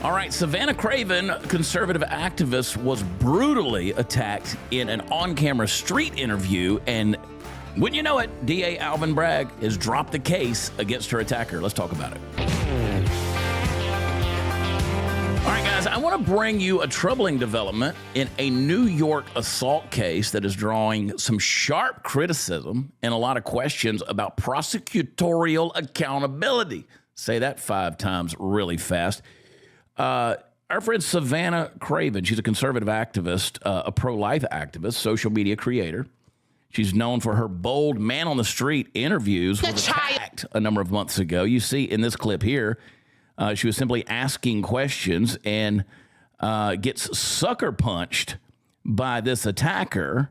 All right, Savannah Craven, conservative activist, was brutally attacked in an on-camera street interview, and wouldn't you know it, DA Alvin Bragg has dropped the case against her attacker. Let's talk about it. All right, guys, I want to bring you a troubling development in a New York assault case that is drawing some sharp criticism and a lot of questions about prosecutorial accountability. Say that 5 times really fast. Our friend Savannah Craven, she's a conservative activist, a pro-life activist, social media creator. She's known for her bold man-on-the-street interviews. Was attacked a number of months ago. You see in this clip here, she was simply asking questions and gets sucker punched by this attacker,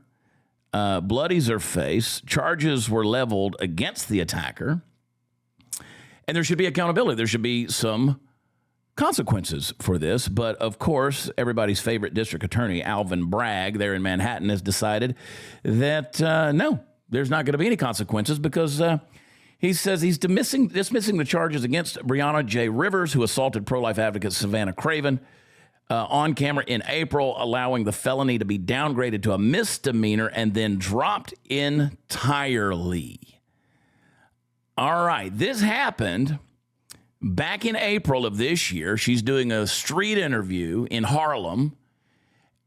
bloodies her face. Charges were leveled against the attacker. And there should be accountability. There should be some consequences for this. But, of course, everybody's favorite district attorney, Alvin Bragg, there in Manhattan, has decided that, no, there's not going to be any consequences because he says he's dismissing the charges against Breonna J. Rivers, who assaulted pro-life advocate Savannah Craven on camera in April, allowing the felony to be downgraded to a misdemeanor and then dropped entirely. All right, this happened back in April of this year. She's doing a street interview in Harlem,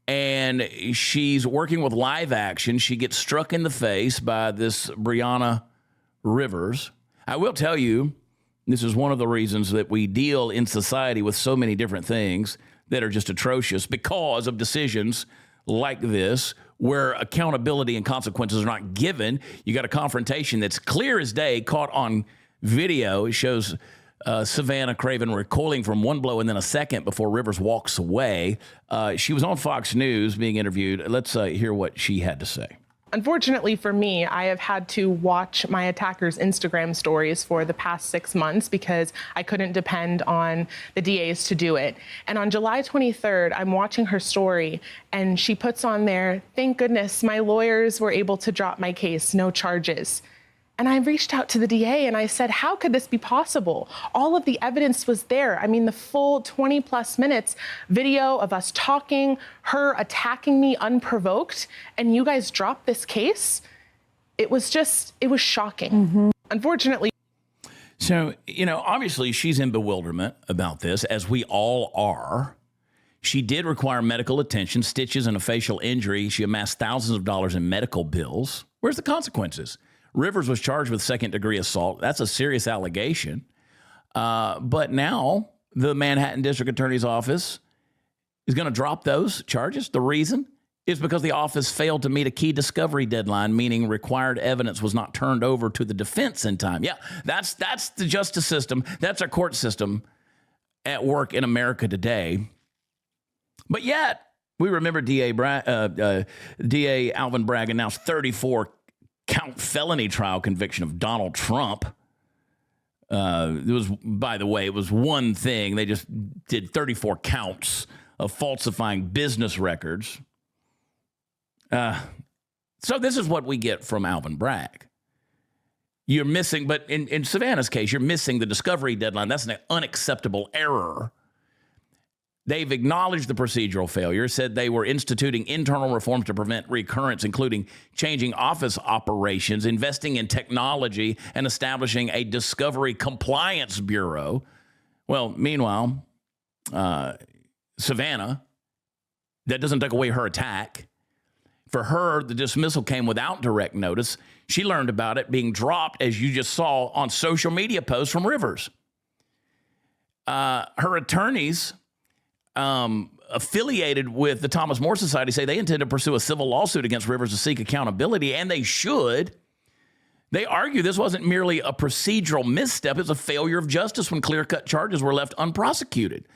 and she's working with Live Action. She gets struck in the face by this Breonna Rivers. I will tell you, this is one of the reasons that we deal in society with so many different things that are just atrocious because of decisions like this, where accountability and consequences are not given. You got a confrontation that's clear as day, caught on video. It shows Savannah Craven recoiling from one blow and then a second before Rivers walks away. She was on Fox News being interviewed. Let's hear what she had to say. Unfortunately for me, I have had to watch my attacker's Instagram stories for the past 6 months because I couldn't depend on the DAs to do it. And on July 23rd, I'm watching her story and she puts on there, "Thank goodness my lawyers were able to drop my case, no charges." And I reached out to the DA and I said, how could this be possible? All of the evidence was there. I mean, the full 20 plus minutes video of us talking, her attacking me unprovoked, and you guys dropped this case. It was shocking. Mm-hmm. Unfortunately. So, obviously she's in bewilderment about this, as we all are. She did require medical attention, stitches, and a facial injury. She amassed thousands of dollars in medical bills. Where's the consequences? Rivers was charged with second-degree assault. That's a serious allegation. But now the Manhattan District Attorney's Office is going to drop those charges. The reason is because the office failed to meet a key discovery deadline, meaning required evidence was not turned over to the defense in time. Yeah, that's the justice system. That's our court system at work in America today. But yet, we remember DA Alvin Bragg announced 34-count felony trial conviction of Donald Trump. By the way, it was one thing. They just did 34 counts of falsifying business records. So this is what we get from Alvin Bragg. You're missing, but in Savannah's case, you're missing the discovery deadline. That's an unacceptable error. They've acknowledged the procedural failure, said they were instituting internal reforms to prevent recurrence, including changing office operations, investing in technology, and establishing a discovery compliance bureau. Well, meanwhile, Savannah, that doesn't take away her attack. For her, the dismissal came without direct notice. She learned about it being dropped, as you just saw, on social media posts from Rivers. Her attorneys affiliated with the Thomas More Society say they intend to pursue a civil lawsuit against Rivers to seek accountability, and they should. They argue this wasn't merely a procedural misstep. It was a failure of justice when clear-cut charges were left unprosecuted.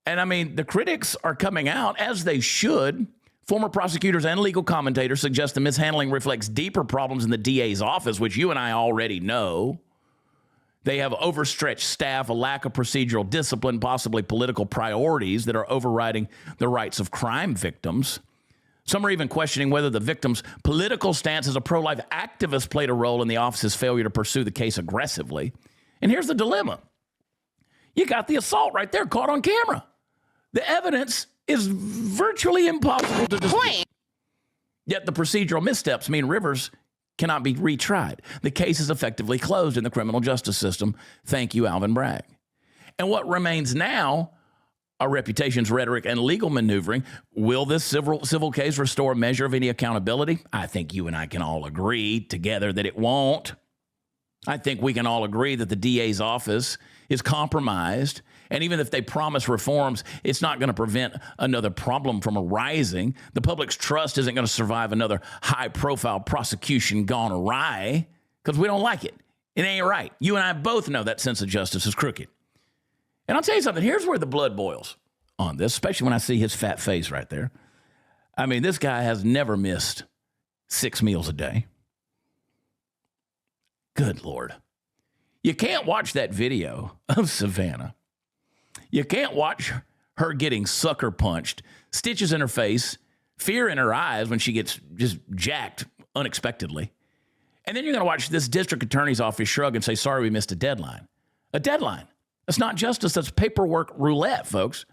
And, I mean, the critics are coming out, as they should. Former prosecutors and legal commentators suggest the mishandling reflects deeper problems in the DA's office, which you and I already know. They have overstretched staff, a lack of procedural discipline, possibly political priorities that are overriding the rights of crime victims. Some are even questioning whether the victim's political stance as a pro-life activist played a role in the office's failure to pursue the case aggressively. And here's the dilemma. You got the assault right there, caught on camera. The evidence is virtually impossible to dispute. Yet the procedural missteps mean Rivers cannot be retried. The case is effectively closed in the criminal justice system. Thank you, Alvin Bragg. And what remains now are reputations, rhetoric, and legal maneuvering. Will this civil case restore a measure of any accountability? I think you and I can all agree together that it won't. I think we can all agree that the DA's office is compromised. And even if they promise reforms, it's not going to prevent another problem from arising. The public's trust isn't going to survive another high-profile prosecution gone awry because we don't like it. It ain't right. You and I both know that sense of justice is crooked. And I'll tell you something. Here's where the blood boils on this, especially when I see his fat face right there. I mean, this guy has never missed 6 meals a day. Good Lord. You can't watch that video of Savannah. You can't watch her getting sucker punched, stitches in her face, fear in her eyes when she gets just jacked unexpectedly. And then you're going to watch this district attorney's office shrug and say, sorry, we missed a deadline. A deadline. That's not justice. That's paperwork roulette, folks.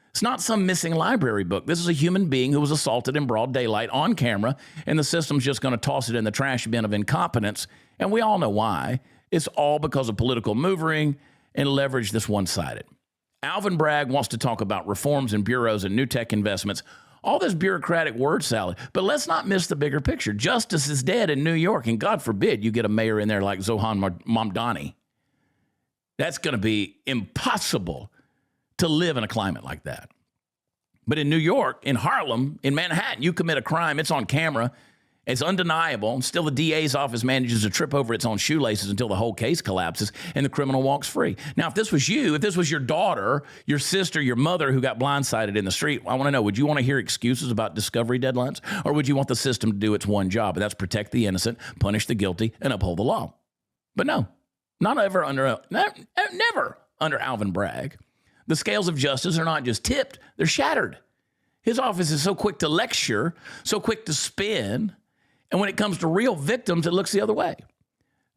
It's not some missing library book. This is a human being who was assaulted in broad daylight on camera, and the system's just going to toss it in the trash bin of incompetence. And we all know why. It's all because of political maneuvering and leverage that's one-sided. Alvin Bragg wants to talk about reforms in bureaus and new tech investments, all this bureaucratic word salad. But let's not miss the bigger picture. Justice is dead in New York, and God forbid you get a mayor in there like Zohan Mamdani. That's going to be impossible to live in a climate like that. But in New York, in Harlem, in Manhattan, you commit a crime, it's on camera, it's undeniable, and still the DA's office manages to trip over its own shoelaces until the whole case collapses and the criminal walks free. Now, if this was you, if this was your daughter, your sister, your mother who got blindsided in the street, I want to know, would you want to hear excuses about discovery deadlines? Or would you want the system to do its one job, and that's protect the innocent, punish the guilty, and uphold the law? But no, never under Alvin Bragg. The scales of justice are not just tipped, they're shattered. His office is so quick to lecture, so quick to spin, and when it comes to real victims, it looks the other way.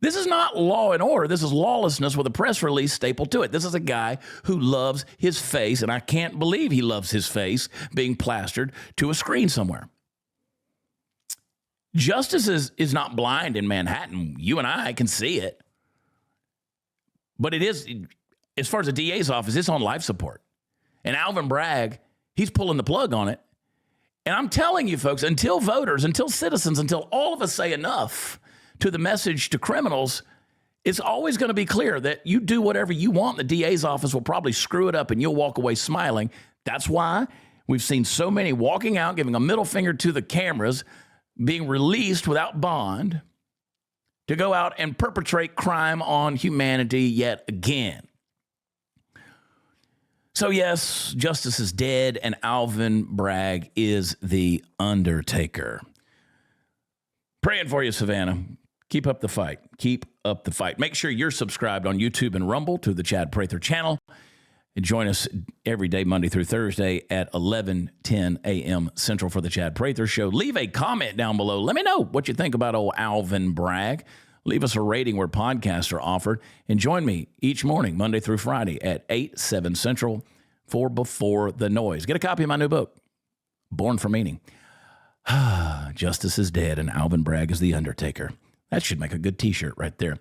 This is not law and order. This is lawlessness with a press release stapled to it. This is a guy who loves his face, and I can't believe he loves his face being plastered to a screen somewhere. Justice is not blind in Manhattan. You and I can see it. But it is, as far as the DA's office, it's on life support. And Alvin Bragg, he's pulling the plug on it. And I'm telling you, folks, until voters, until citizens, until all of us say enough to the message to criminals, it's always going to be clear that you do whatever you want. The DA's office will probably screw it up and you'll walk away smiling. That's why we've seen so many walking out, giving a middle finger to the cameras, being released without bond to go out and perpetrate crime on humanity yet again. So yes, justice is dead, and Alvin Bragg is the Undertaker. Praying for you, Savannah. Keep up the fight. Keep up the fight. Make sure you're subscribed on YouTube and Rumble to the Chad Prather channel. And join us every day, Monday through Thursday at 11:10 a.m. Central for the Chad Prather Show. Leave a comment down below. Let me know what you think about old Alvin Bragg. Leave us a rating where podcasts are offered. And join me each morning, Monday through Friday at 8, 7 Central for Before the Noise. Get a copy of my new book, Born for Meaning. Justice is dead and Alvin Bragg is the Undertaker. That should make a good T-shirt right there.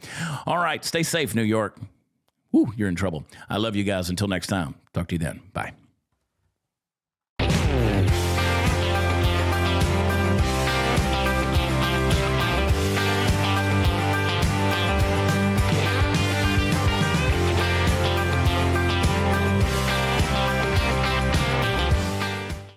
All right, stay safe, New York. Woo, you're in trouble. I love you guys. Until next time. Talk to you then. Bye.